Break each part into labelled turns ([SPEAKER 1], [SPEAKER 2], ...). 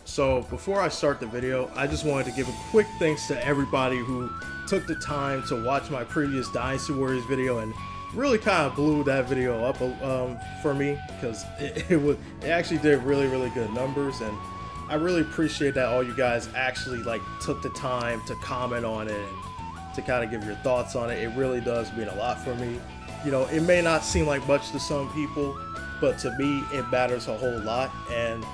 [SPEAKER 1] So before I start the video, I just wanted to give a quick thanks to everybody who took the time to watch my previous Dynasty Warriors video and really kind of blew that video up for me, because it actually did really good numbers, and I really appreciate that all you guys actually took the time to comment on it and to kind of give your thoughts on it. It really does mean a lot for me. You know, it may not seem like much to some people, but to me it matters a whole lot, and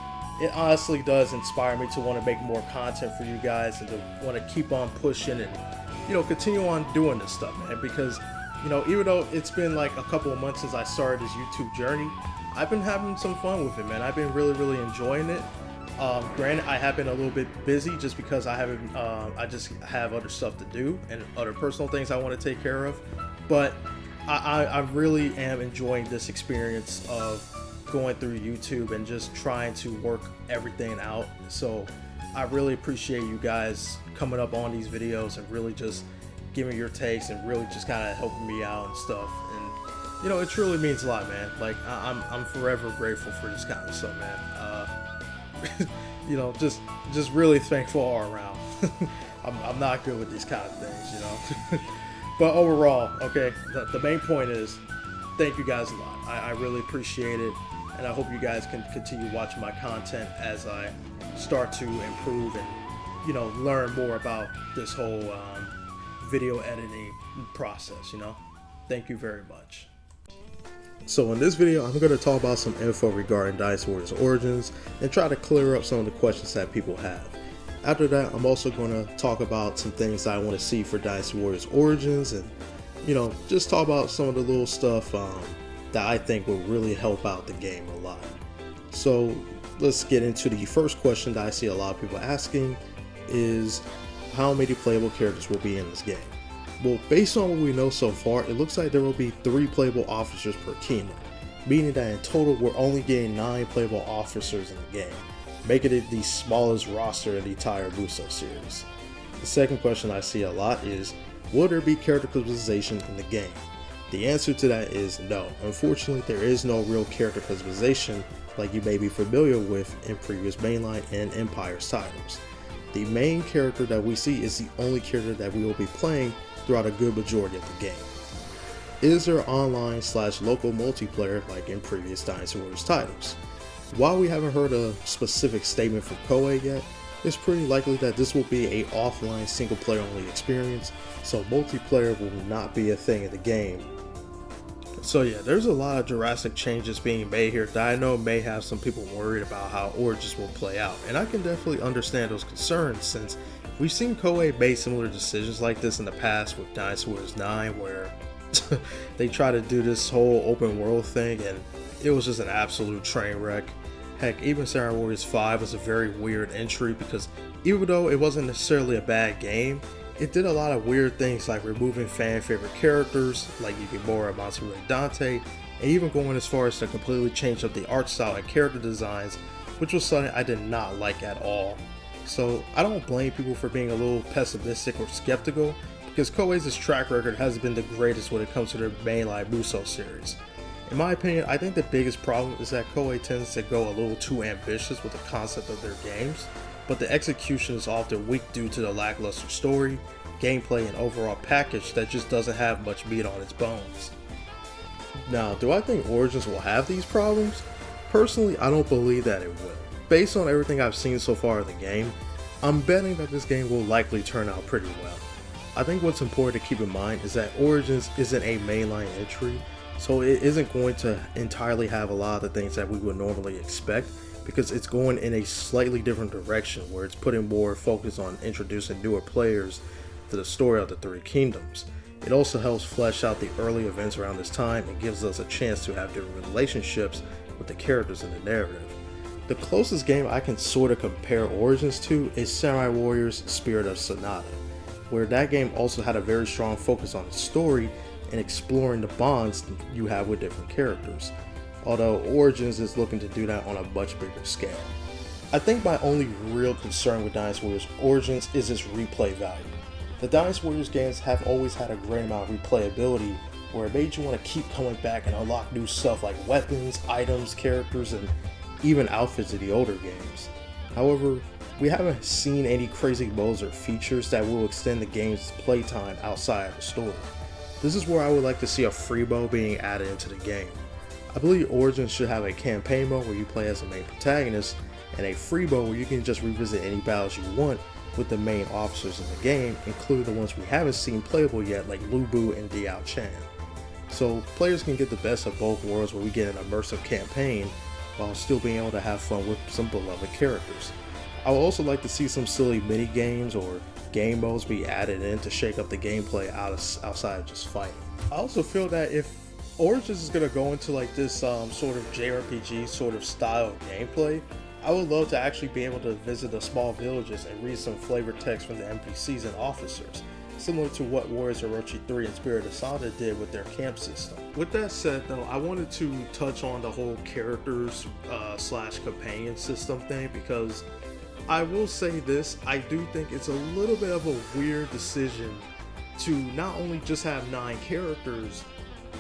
[SPEAKER 1] it honestly does inspire me to want to make more content for you guys and to want to keep on pushing and, you know, continue on doing this stuff, man, because, you know, even though it's been like a couple of months since I started this YouTube journey, I've been having some fun with it, man. I've been really enjoying it. Granted, I have been a little bit busy just because I just have other stuff to do and other personal things I want to take care of, but I really am enjoying this experience of going through YouTube and just trying to work everything out. So I really appreciate you guys coming up on these videos and really just giving your takes and really just kind of helping me out and stuff. And, you know, it truly means a lot, man. Like, I'm forever grateful for this kind of stuff, man. You know, just really thankful all around. I'm not good with these kind of things, you know. But overall, okay, the main point is, thank you guys a lot. I really appreciate it, and I hope you guys can continue watching my content as I start to improve and, you know, learn more about this whole video editing process, you know. Thank you very much. So in this video, I'm going to talk about some info regarding Dynasty Warriors Origins and try to clear up some of the questions that people have. After that, I'm also going to talk about some things that I want to see for Dynasty Warriors Origins and, you know, just talk about some of the little stuff that I think will really help out the game a lot. So let's get into the first question that I see a lot of people asking is, how many playable characters will be in this game? Well, based on what we know so far, it looks like there will be 3 playable officers per kingdom, meaning that in total we're only getting 9 playable officers in the game, making it the smallest roster in the entire Muso series. The second question I see a lot is, will there be character customization in the game? The answer to that is no. Unfortunately, there is no real character customization like you may be familiar with in previous mainline and Empire's titles. The main character that we see is the only character that we will be playing throughout a good majority of the game. Is there online/local multiplayer like in previous Dynasty Warriors titles? While we haven't heard a specific statement from Koei yet, it's pretty likely that this will be a offline single player only experience, so multiplayer will not be a thing in the game. So yeah, there's a lot of drastic changes being made here that I know may have some people worried about how Origins will play out, and I can definitely understand those concerns since we've seen Koei make similar decisions like this in the past with Dynasty Warriors 9, where they try to do this whole open world thing and it was just an absolute train wreck. Heck, even Samurai Warriors 5 was a very weird entry because even though it wasn't necessarily a bad game, it did a lot of weird things like removing fan favorite characters like Yukimura, Matsuri, Dante, and even going as far as to completely change up the art style and character designs, which was something I did not like at all. So I don't blame people for being a little pessimistic or skeptical, because Koei's track record hasn't been the greatest when it comes to their mainline Muso series. In my opinion, I think the biggest problem is that Koei tends to go a little too ambitious with the concept of their games, but the execution is often weak due to the lackluster story, gameplay, and overall package that just doesn't have much meat on its bones. Now, do I think Origins will have these problems? Personally, I don't believe that it will. Based on everything I've seen so far in the game, I'm betting that this game will likely turn out pretty well. I think what's important to keep in mind is that Origins isn't a mainline entry, so it isn't going to entirely have a lot of the things that we would normally expect, because it's going in a slightly different direction where it's putting more focus on introducing newer players to the story of the 3 kingdoms. It also helps flesh out the early events around this time and gives us a chance to have different relationships with the characters in the narrative. The closest game I can sort of compare Origins to is Samurai Warriors Spirit of Sonata, where that game also had a very strong focus on the story and exploring the bonds you have with different characters, although Origins is looking to do that on a much bigger scale. I think my only real concern with Dynasty Warriors Origins is its replay value. The Dynasty Warriors games have always had a great amount of replayability, where it made you want to keep coming back and unlock new stuff like weapons, items, characters, and even outfits of the older games. However, we haven't seen any crazy modes or features that will extend the game's playtime outside of the story. This is where I would like to see a free mode being added into the game. I believe Origins should have a campaign mode where you play as the main protagonist, and a free mode where you can just revisit any battles you want with the main officers in the game, including the ones we haven't seen playable yet, like Lu Bu and Diao Chan. So players can get the best of both worlds where we get an immersive campaign while still being able to have fun with some beloved characters. I would also like to see some silly mini games or game modes be added in to shake up the gameplay outside of just fighting. I also feel that if Origins is going to go into like this sort of JRPG sort of style of gameplay, I would love to actually be able to visit the small villages and read some flavor text from the NPCs and officers, similar to what Warriors Orochi 3 and Spirit Asada did with their camp system. With that said though, I wanted to touch on the whole characters slash companion system thing, because I will say this, I do think it's a little bit of a weird decision to not only just have 9 characters,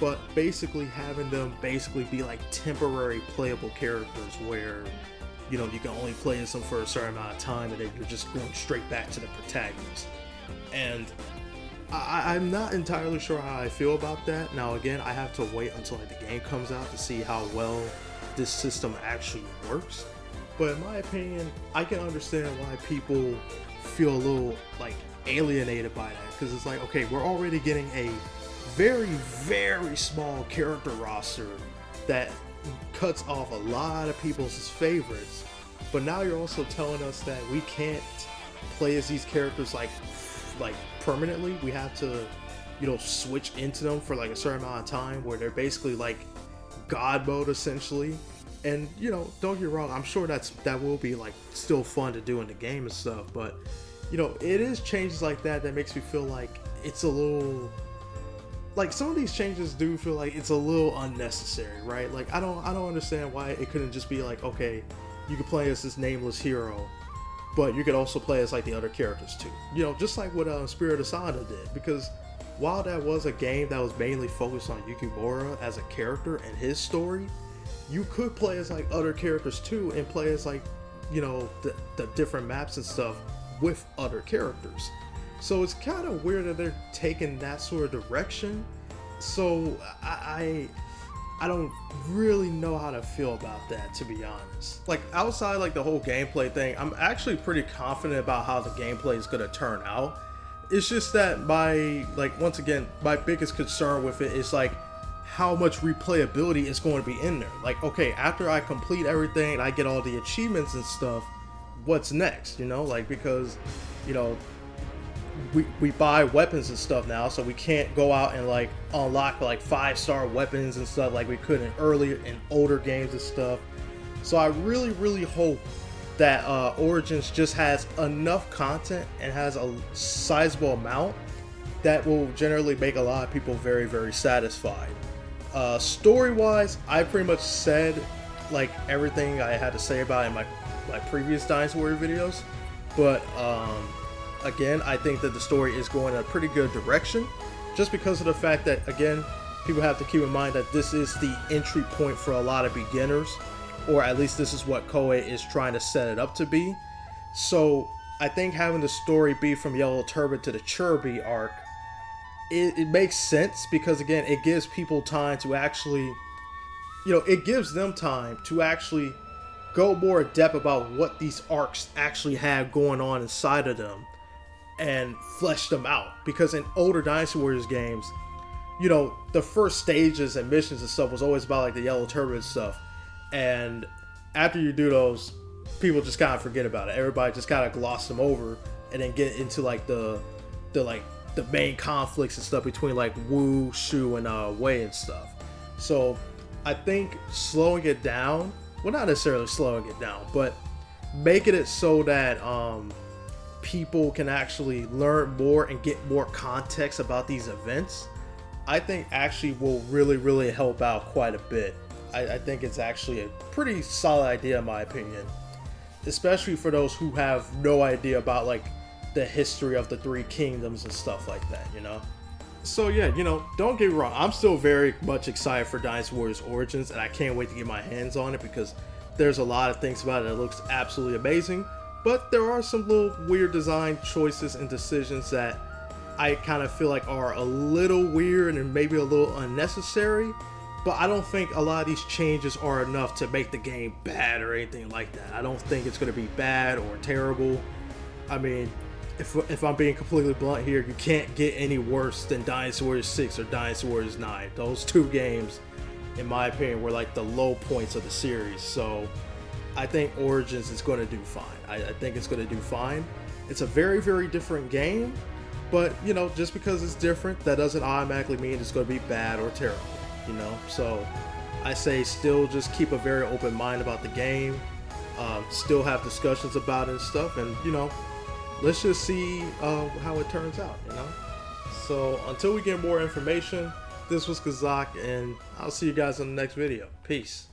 [SPEAKER 1] but basically having them basically be like temporary playable characters where, you know, you can only play as them for a certain amount of time and then you're just going straight back to the protagonist. And I'm not entirely sure how I feel about that. Now again, I have to wait until like the game comes out to see how well this system actually works. But in my opinion, I can understand why people feel a little like alienated by that, because it's like, okay, we're already getting a very, very small character roster that cuts off a lot of people's favorites, but now you're also telling us that we can't play as these characters like permanently. We have to, you know, switch into them for like a certain amount of time where they're basically like God mode essentially. And you know, don't get me wrong, I'm sure that will be like still fun to do in the game and stuff, but you know, it is changes like that makes me feel like it's a little, like some of these changes do feel like it's a little unnecessary, right? Like I don't understand why it couldn't just be like, okay, you could play as this nameless hero, but you could also play as like the other characters too. You know, just like what Spirit Asada did, because while that was a game that was mainly focused on Yukimura as a character and his story, you could play as like other characters too and play as like, you know, the different maps and stuff with other characters. So it's kind of weird that they're taking that sort of direction. So I don't really know how to feel about that, to be honest. Like outside like the whole gameplay thing, I'm actually pretty confident about how the gameplay is going to turn out. It's just that once again, my biggest concern with it is like how much replayability is going to be in there. Like, okay, after I complete everything and I get all the achievements and stuff, what's next, you know? Like, because, you know, we buy weapons and stuff now, so we can't go out and like unlock like 5-star weapons and stuff like we could in older games and stuff. So I really hope that Origins just has enough content and has a sizable amount that will generally make a lot of people very, very satisfied. Story-wise, I pretty much said like everything I had to say about it in my previous Dynasty Warriors videos, but again, I think that the story is going in a pretty good direction, just because of the fact that, again, people have to keep in mind that this is the entry point for a lot of beginners, or at least this is what Koei is trying to set it up to be. So I think having the story be from Yellow Turban to the Churby arc, it makes sense, because again, it gives people time to actually, you know, it gives them time to actually go more in depth about what these arcs actually have going on inside of them and flesh them out. Because in older Dynasty Warriors games, you know, the first stages and missions and stuff was always about like the Yellow Turban stuff, and after you do those, people just kind of forget about it. Everybody just kind of gloss them over and then get into like the main conflicts and stuff between like Wu, Shu, and Wei and stuff. So I think slowing it down, well, not necessarily slowing it down, but making it so that people can actually learn more and get more context about these events, I think actually will really help out quite a bit. I think it's actually a pretty solid idea in my opinion, especially for those who have no idea about like the history of the 3 kingdoms and stuff like that, you know? So yeah, you know, don't get me wrong, I'm still very much excited for Dynasty Warriors Origins, and I can't wait to get my hands on it, because there's a lot of things about it that looks absolutely amazing, but there are some little weird design choices and decisions that I kind of feel like are a little weird and maybe a little unnecessary. But I don't think a lot of these changes are enough to make the game bad or anything like that. I don't think it's going to be bad or terrible. I mean, if I'm being completely blunt here, you can't get any worse than Dynasty Warriors 6 or Dynasty Warriors 9. Those two games, in my opinion, were like the low points of the series. So I think Origins is going to do fine. I think it's going to do fine. It's a very, very different game. But, you know, just because it's different, that doesn't automatically mean it's going to be bad or terrible. You know, so I say still just keep a very open mind about the game, still have discussions about it and stuff, and you know, let's just see how it turns out, you know. So until we get more information, this was Kazak, and I'll see you guys in the next video. Peace.